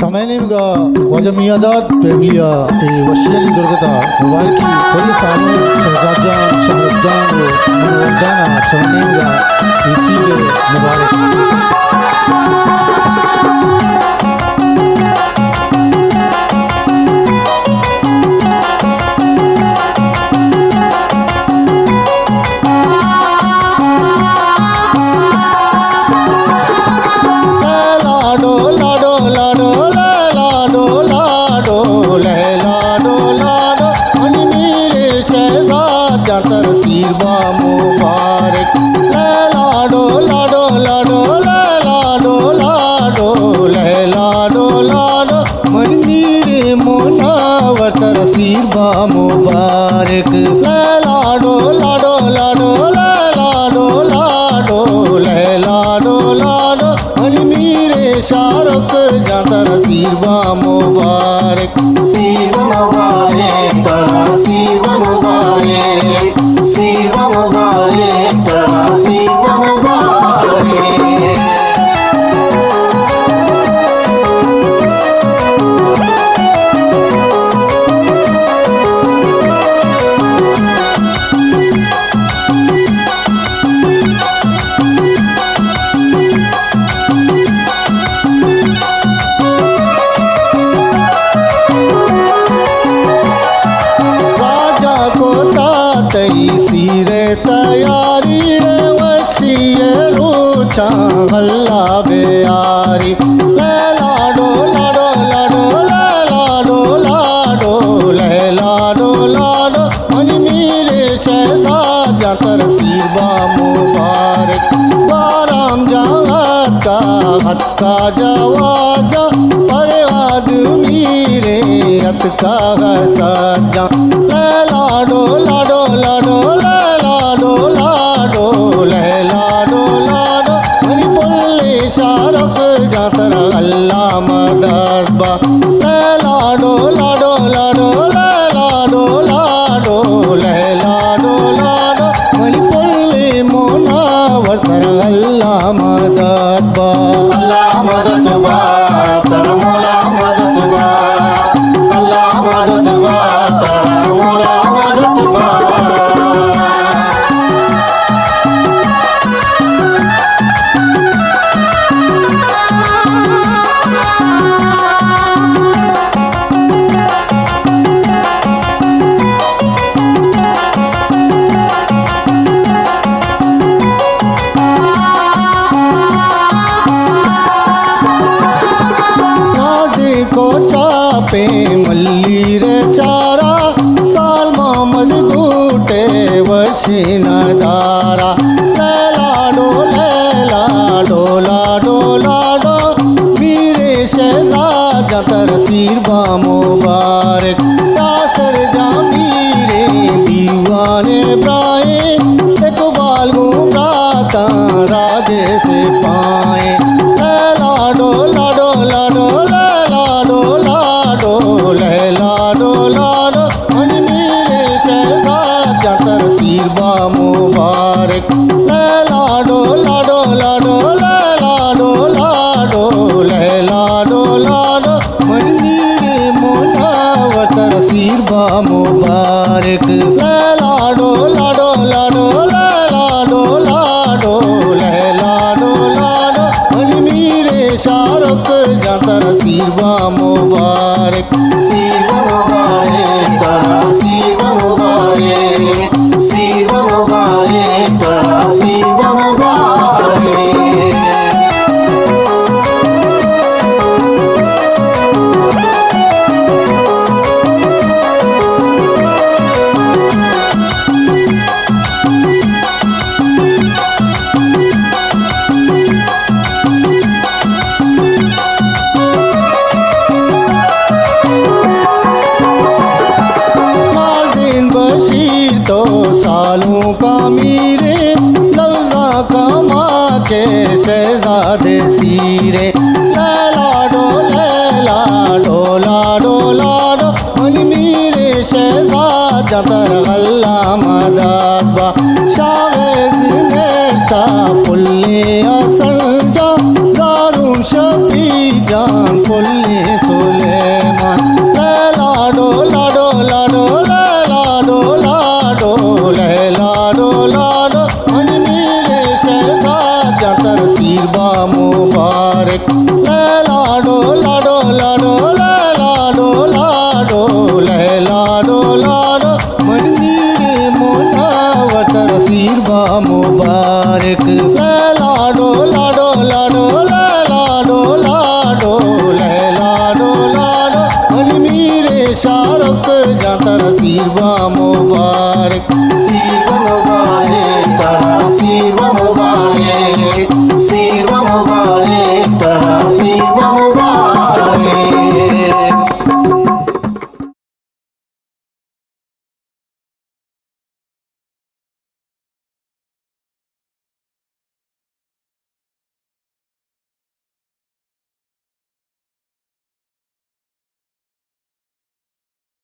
Samaniga Wajamiyadat Pemlia Wasian Durgata Waiki Poli Samu Shahzadan Shahzadan Manojana Samaniga Isige Mubarak मुबारक लाडो लाडो लाडो लाडो लाडो लाडो लाडो मेरे शारुख जातर सीरवा मुबारक सीरवा मुबारक तरा सीरवा मुबारक सीरवा मुबारक तरा सीरवा मुबारक तैयारी वशियरू चाहल्ला बेयारी लाडो लाडो लाडो लाडो लाडो लाडो लाडो मेरे शहजाद जातर सीरवा मुबारक बाराम जाता हत्का जवाजा परवाद मेरे हत्का सजा लाडो लाडो लाडो अल्लाह मददबा लाडो लाडो लाडो लाडो लाडो लाडो लाडो मणिपुल्ली मोनावर अल्लाह मददबा अल्लाह मददबा तरमोला मददबा अल्लाह मददबा तरमोला मददबा को चापे मल्ली रे चारा साल मोहम्मद बूटे वशीना दारा लाडो लाडो लाडो लाडो मेरे शहजाद जातर सीरवा मुबारक यासर जा मेरे दीवाने ब्राए इकबाल गुमराता राजे से पाए लाडो लाडो लाडो लाडो लाडो मेरे शहजाद जातर सीरवा मुबारक लाडो लाडो लाडो लाडो लाडो लाडो लाडो मेरे मुनावर सीरवा मुबारक लाडो लाडो लाडो लाडो लाडो लाडो लाडो मेरे शारुख जातर सीरवा मुबारक सीरवा मुबारक तरा सीरवा मुबारक सीरवा मुबारक तरा सीरवा मुबारक तो लाडो लाडो लाडो